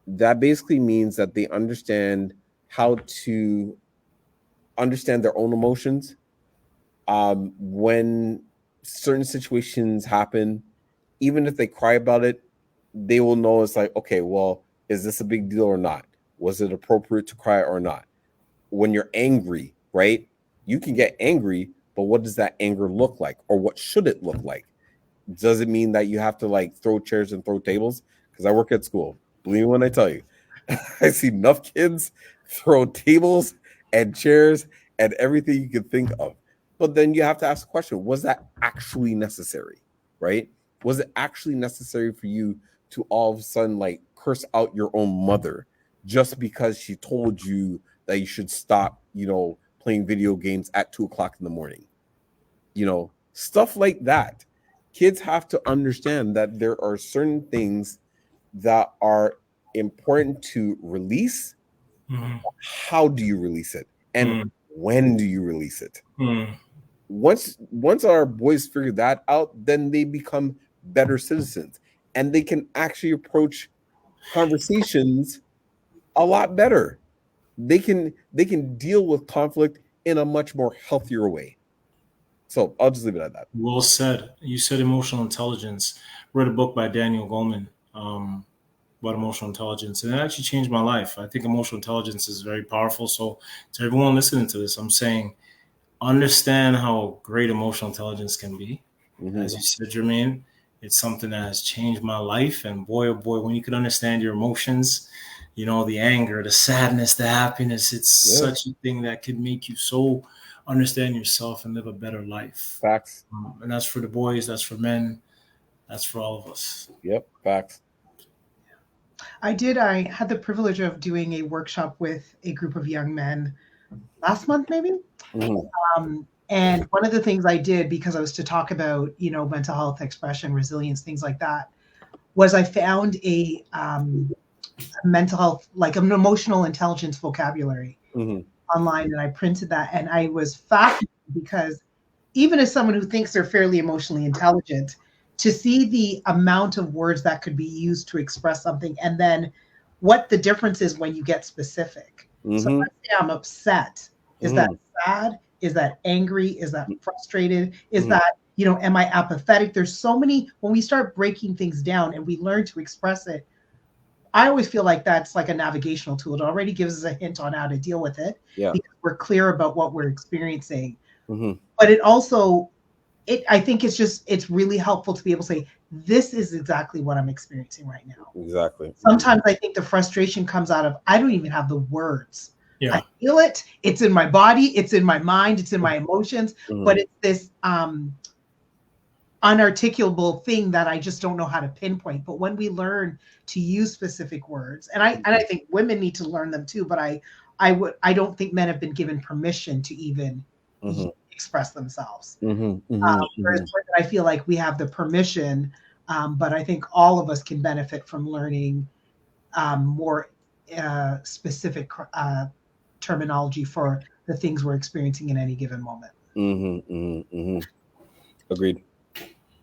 that basically means that they understand how to understand their own emotions. When certain situations happen, even if they cry about it, they will know it's like, okay, well, is this a big deal or not? Was it appropriate to cry or not? When you're angry, right? You can get angry, but what does that anger look like? Or what should it look like? Does it mean that you have to like throw chairs and throw tables? Because I work at school. Believe me when I tell you, I see enough kids throw tables and chairs and everything you could think of. But then you have to ask the question, was that actually necessary, right? Was it actually necessary for you to all of a sudden like curse out your own mother just because she told you that you should stop, you know, playing video games at 2:00 in the morning? You know, stuff like that. Kids have to understand that there are certain things that are important to release. Mm-hmm. How do you release it? And when do you release it? Mm-hmm. Once our boys figure that out, then they become better citizens and they can actually approach conversations a lot better. They can deal with conflict in a much more healthier way. So I'll just leave it at that. Well said. You said emotional intelligence. Read a book by Daniel Goleman about emotional intelligence, and it actually changed my life. I think emotional intelligence is very powerful. So to everyone listening to this, I'm saying, understand how great emotional intelligence can be. Mm-hmm. As you said, Jermaine, it's something that has changed my life. And boy, oh boy, when you can understand your emotions, you know, the anger, the sadness, the happiness, it's such a thing that can make you so understand yourself and live a better life. Facts. And that's for the boys, that's for men, that's for all of us. Yep, facts. I had the privilege of doing a workshop with a group of young men last month, maybe. Mm-hmm. And one of the things I did, because I was to talk about, you know, mental health, expression, resilience, things like that, was I found a mental health, like an emotional intelligence vocabulary online, and I printed that, and I was fascinated because even as someone who thinks they're fairly emotionally intelligent, to see the amount of words that could be used to express something, and then what the difference is when you get specific. So let's say I'm upset. Is that sad? Is that angry? Is that frustrated? Is that, you know, am I apathetic? There's so many, when we start breaking things down and we learn to express it, I always feel like that's like a navigational tool. It already gives us a hint on how to deal with it because we're clear about what we're experiencing. But it also, I think it's really helpful to be able to say, this is exactly what I'm experiencing right now. Exactly. Sometimes I think the frustration comes out of, I don't even have the words. Yeah. I feel it. It's in my body. It's in my mind. It's in my emotions. Mhm. But it's this unarticulable thing that I just don't know how to pinpoint. But when we learn to use specific words, and I think women need to learn them too, but I don't think men have been given permission to even Mhm. express themselves. Mhm. Mhm. Whereas Mhm. women, I feel like we have the permission, but I think all of us can benefit from learning more specific terminology for the things we're experiencing in any given moment. Mhm. Mhm. Mhm. Agreed.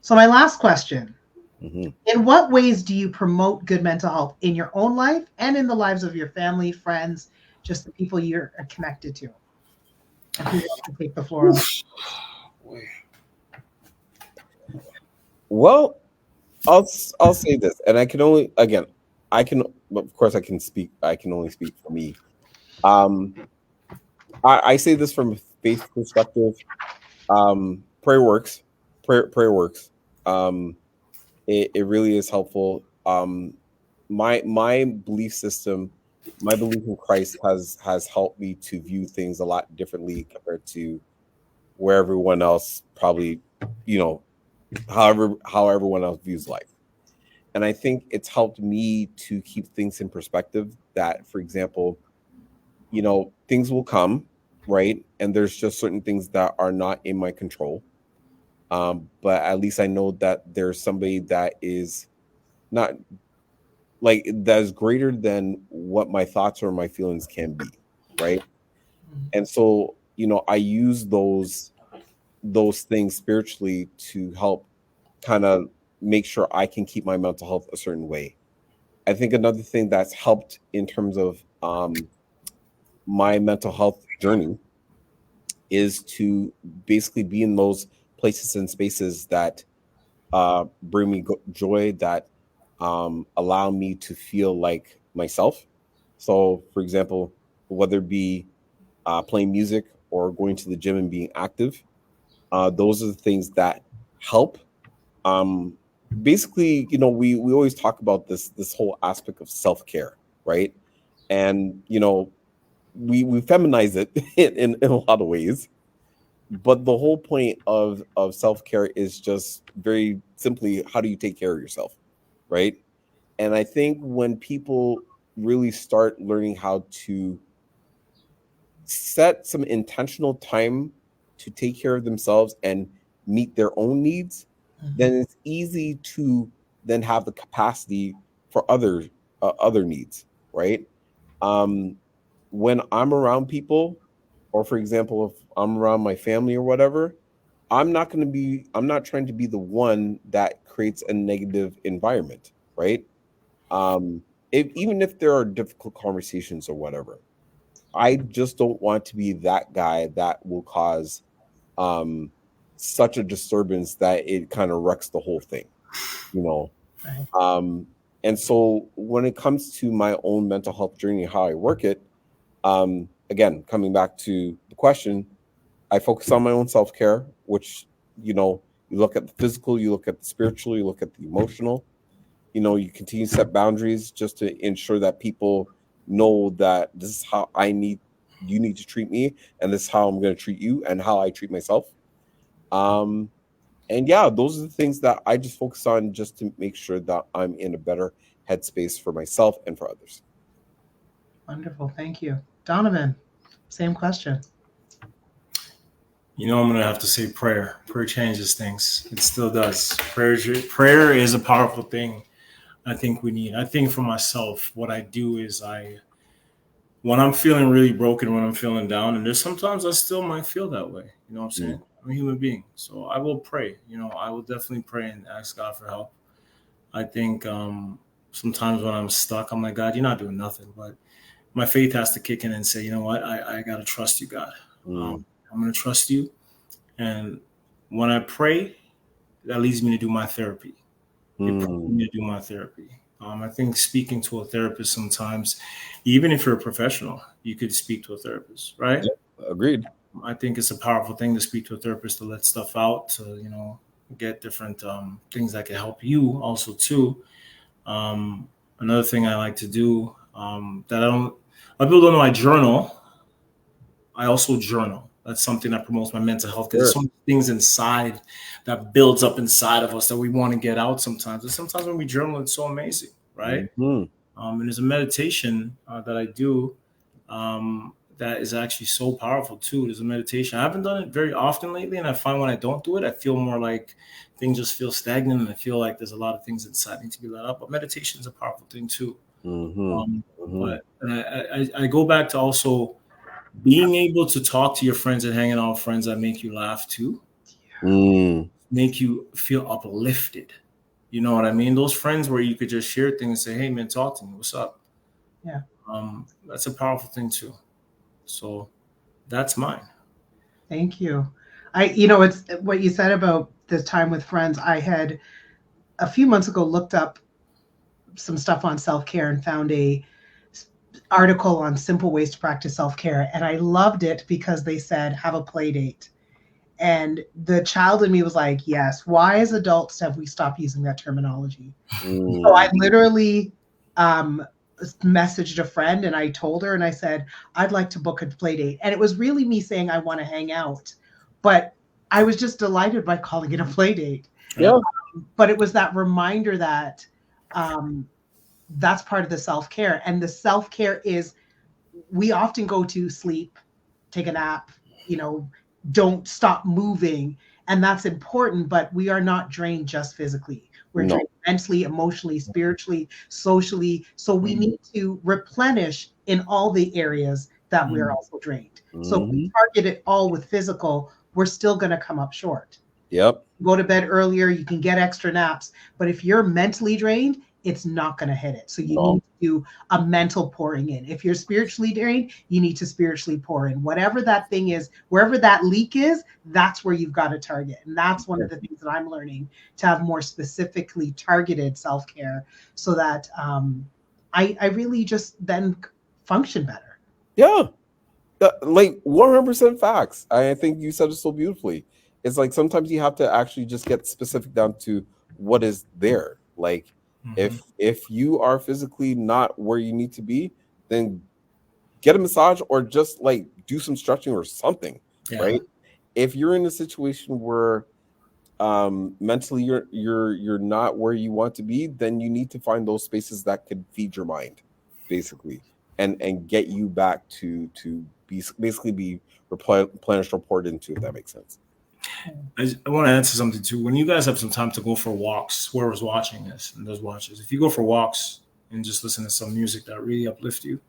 So my last question, Mhm. in what ways do you promote good mental health in your own life and in the lives of your family, friends, just the people you're connected to? And who wants to take the floor on that? Well, I'll say this, and I can only again, I can of course I can speak. I can only speak for me. Um, I say this from a faith perspective. Prayer works. Prayer works. It really is helpful. My belief system, my belief in Christ has helped me to view things a lot differently compared to where everyone else probably, you know, how everyone else views life. And I think it's helped me to keep things in perspective. That, for example, things will come, right? And there's just certain things that are not in my control. But at least I know that there's somebody that is not like that is greater than what my thoughts or my feelings can be, right? And so, I use those things spiritually to help kind of make sure I can keep my mental health a certain way. I think another thing that's helped in terms of my mental health journey is to basically be in those places and spaces that bring me joy, that allow me to feel like myself. So, for example, whether it be playing music or going to the gym and being active, those are the things that help. Um, Basically, we always talk about this whole aspect of self care, right? And we feminize it in a lot of ways, but the whole point of self-care is just very simply, how do you take care of yourself, right? And I think when people really start learning how to set some intentional time to take care of themselves and meet their own needs, then it's easy to then have the capacity for other needs, right? um when I'm around people, or for example, if I'm around my family or whatever, I'm not trying to be the one that creates a negative environment, right? um even if there are difficult conversations or whatever, I just don't want to be that guy that will cause um such a disturbance that it kind of wrecks the whole thing, you know. Right. And so when it comes to my own mental health journey, how I work it, again, coming back to the question, I focus on my own self-care, which, you look at the physical, you look at the spiritual, you look at the emotional. You continue to set boundaries just to ensure that people know that this is how you need to treat me, and this is how I'm going to treat you, and how I treat myself. um and yeah, those are the things that I just focus on, just to make sure that I'm in a better headspace for myself and for others. Wonderful. Thank you. Donovan, same question. I'm going to have to say prayer. Prayer changes things. It still does. Prayer is a powerful thing. I think we need. I think for myself, what I do is when I'm feeling really broken, when I'm feeling down, and there's sometimes I still might feel that way. You know what I'm saying? I'm a human being. So I will pray. I will definitely pray and ask God for help. I think sometimes when I'm stuck, I'm like, God, you're not doing nothing. But my faith has to kick in and say, you know what? I got to trust you, God. Mm. I'm going to trust you. And when I pray, that leads me to do my therapy. It pushes me to do my therapy. I think speaking to a therapist sometimes, even if you're a professional, you could speak to a therapist, right? Yeah, agreed. I think it's a powerful thing to speak to a therapist, to let stuff out, to, get different things that can help you also too. Another thing I like to do that I don't, a lot of people don't know, I journal. I also journal. That's something that promotes my mental health because there's Sure. so many things inside that builds up inside of us that we want to get out sometimes. And sometimes when we journal, it's so amazing, right? Mhm. And there's a meditation that I do that is actually so powerful too. There's a meditation. I haven't done it very often lately, and I find when I don't do it, I feel more like things just feel stagnant, and I feel like there's a lot of things inside that need to be let out. But meditation is a powerful thing too. Mhm. Um, Mhm. but and I go back to also being able to talk to your friends and hanging out with friends that make you laugh too, Mm. make you feel uplifted. You know what I mean? Those friends where you could just share things and say, "Hey, man, talk to me. What's up?" Yeah. That's a powerful thing too. So that's mine. Thank you. It's what you said about the time with friends. I had a few months ago looked up some stuff on self-care and found a article on simple ways to practice self-care, and I loved it because they said have a play date. And the child in me was like, yes, why as adults have we stopped using that terminology? So I Mm. literally um, messaged a friend and I told her and I said, I'd like to book a play date. And it was really me saying I want to hang out. But I was just delighted by calling it a play date. Yeah. Yeah. But it was that reminder that um, that's part of the self-care. And the self-care is we often go to sleep, take a nap, don't stop moving. And that's important, but we are not drained just physically. We're No. drained mentally, emotionally, spiritually, socially. So we need to replenish in all the areas that we're Mhm. also drained. So if we Mhm. target it all with physical, we're still going to come up short. Yep. Go to bed earlier, you can get extra naps. But if you're mentally drained, it's not going to hit it. So you No. need to do a mental pouring in. If you're spiritually drained, you need to spiritually pour in. Whatever that thing is, wherever that leak is, that's where you've got to target. And that's one of the things that I'm learning to have more specifically targeted self care so that I really just then function better. Yeah. Like 100% facts. I think you said it so beautifully. It's like sometimes you have to actually just get specific down to what is there. Like Mhm. if you are physically not where you need to be, then get a massage or just like do some stretching or something, Yeah. right? If you're in a situation where mentally you're not where you want to be, then you need to find those spaces that could feed your mind, basically, and get you back to be basically be replenished or poured into, if that makes sense. I want to answer something too. When you guys have some time to go for walks, whoever's watching this and those watches, if you go for walks and just listen to some music that really uplift you,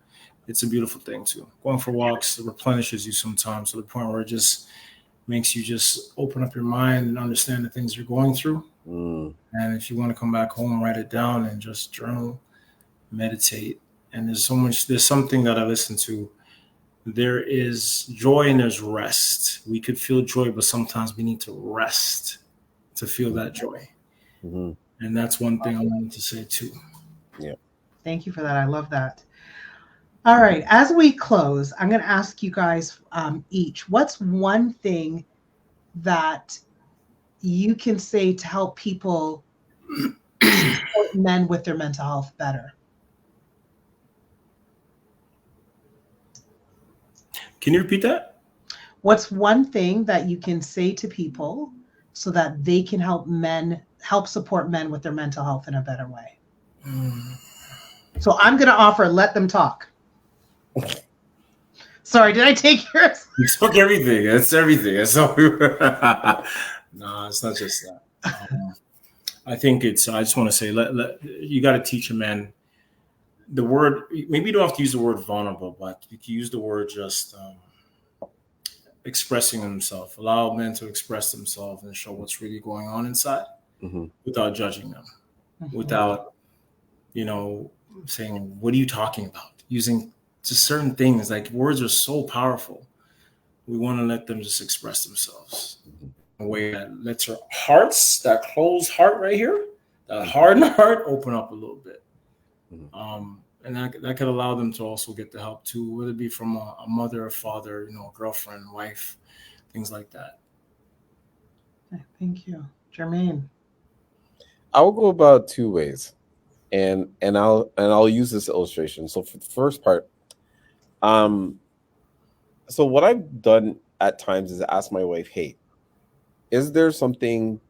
it's a beautiful thing too. Going for walks replenishes you sometimes to the point where it just makes you just open up your mind and understand the things you're going through. Mm, And if you want to come back home, write it down and just journal, meditate. And there's something that I listen to. There is joy and there's rest. We could feel joy, but sometimes we need to rest to feel that joy. mhm. And that's one thing I wanted to say too. Yeah. Thank you for that. I love that. All right. As we close, I'm going to ask you guys each what's one thing that you can say to help people support men with their mental health better? Can you repeat that? What's one thing that you can say to people so that they can help support men with their mental health in a better way? So I'm going to offer let them talk. Sorry, did I take yours? You took everything. It's everything. It's so no, it's not just that. I think it's. I just want to say, you got to teach a man the word. Maybe you don't have to use the word vulnerable, but you can use the word just expressing himself. Allow men to express themselves and show what's really going on inside Mhm. without judging them, Mhm. without saying, "What are you talking about?" Using just certain things. Like words are so powerful. We want to let them just express themselves in a way that lets our hearts, that closed heart right here, that hardened heart, open up a little bit. And that could allow them to also get the help too, whether it be from a mother, a father, a girlfriend, wife, things like that. Thank you. Jermaine. I will go about 2 ways, and I'll use this illustration. So for the first part, so what I've done at times is ask my wife, "Hey, is there something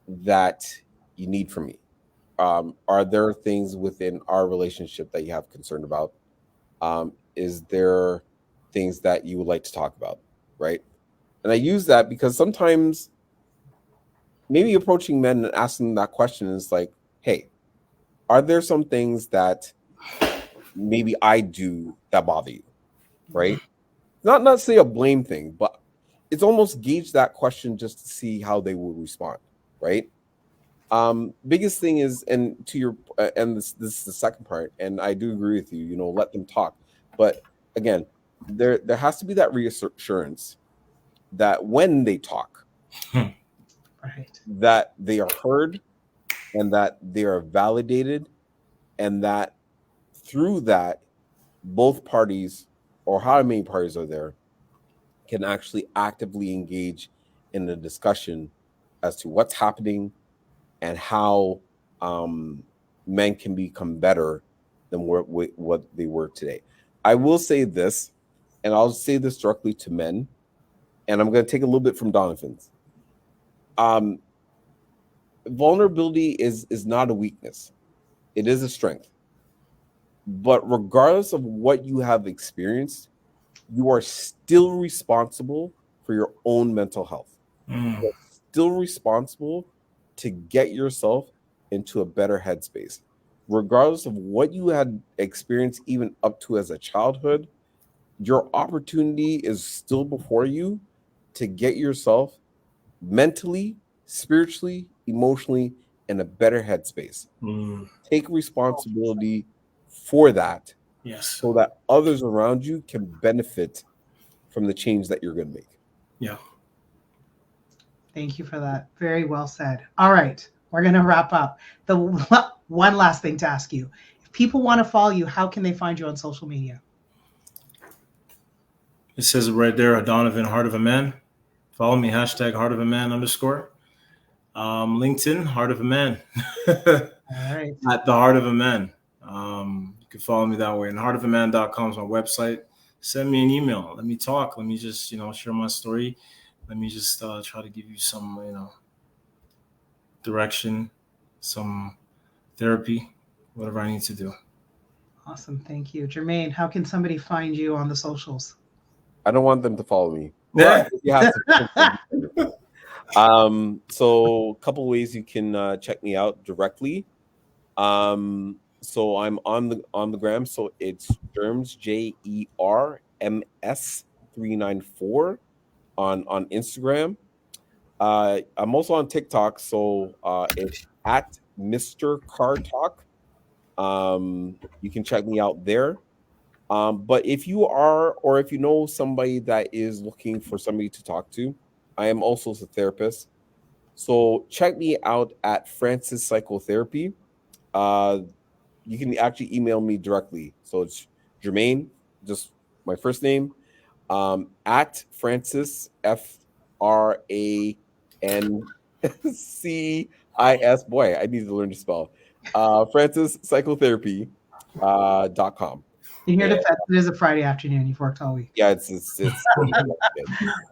that you need from me? Are there things within our relationship that you have concern about? Is there things that you would like to talk about?" Right? And I use that because sometimes maybe approaching men and asking them that question is like, "Hey, are there some things that maybe I do that bother you?" Right? Not say a blame thing, but it's almost gauge that question just to see how they will respond. Right? Biggest thing is, and to your and this is the second part, and I do agree with you. Let them talk, but again, there has to be that reassurance that when they talk, Right. that they are heard, and that they are validated, and that through that, both parties, or how many parties are there, can actually actively engage in the discussion as to what's happening and how men can become better than what they were today. I will say this, and I'll say this directly to men, and I'm going to take a little bit from Donovan's. Vulnerability is not a weakness. It is a strength. But regardless of what you have experienced, you are still responsible for your own mental health. You're still responsible to get yourself into a better headspace. Regardless of what you had experienced even up to as a childhood, your opportunity is still before you to get yourself mentally, spiritually, emotionally in a better headspace. Take responsibility for that, Yes. so that others around you can benefit from the change that you're going to make. Yeah. Thank you for that. Very well said. All right, we're going to wrap up. The one last thing to ask you: if people want to follow you, how can they find you on social media? It says it right there, Donovan, Heart of a Man. Follow me, hashtag Heart of a Man _ LinkedIn, Heart of a Man. All right. At the Heart of a Man. You can follow me that way. And heartofaman.com is my website. Send me an email. Let me talk. Let me just, share my story. Let me just try to give you some, direction, some therapy, whatever I need to do. Awesome. Thank you. Jermaine, how can somebody find you on the socials? I don't want them to follow me. But you have to. So a couple ways you can check me out directly. So I'm on the gram. So it's Jerms, JERMS 394 on Instagram. I'm also on TikTok. So it's at Mr. Car Talk. You can check me out there. But if you are, or if you know somebody that is looking for somebody to talk to, I am also a therapist. So check me out at Francis Psychotherapy. You can actually email me directly. So it's Jermaine, just my first name, at Francis FRANCIS. Boy, I need to learn to spell. Francis Psychotherapy.com. In your defense, it is a Friday afternoon. You've worked all week. Yeah, it's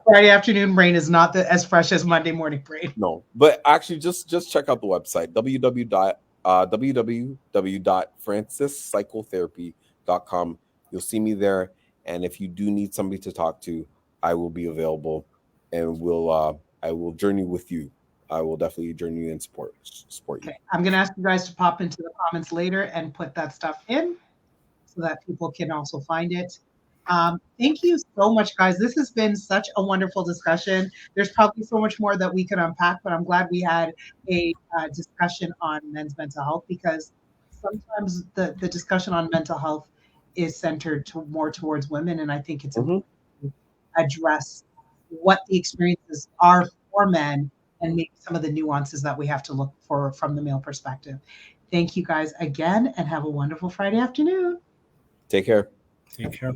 Friday afternoon brain is not as fresh as Monday morning brain. No, but actually, just check out the website www.francispsychotherapy.com. You'll see me there, and if you do need somebody to talk to, I will be available, and I will journey with you. I will definitely journey you and support you. Okay. I'm going to ask you guys to pop into the comments later and put that stuff in, so that people can also find it. Thank you so much, guys. This has been such a wonderful discussion. There's probably so much more that we could unpack, but I'm glad we had a discussion on men's mental health, because sometimes the discussion on mental health is centered more towards women, and I think it's important to address what the experiences are for men and maybe some of the nuances that we have to look for from the male perspective. Thank you guys again, and have a wonderful Friday afternoon. Take care. Take care.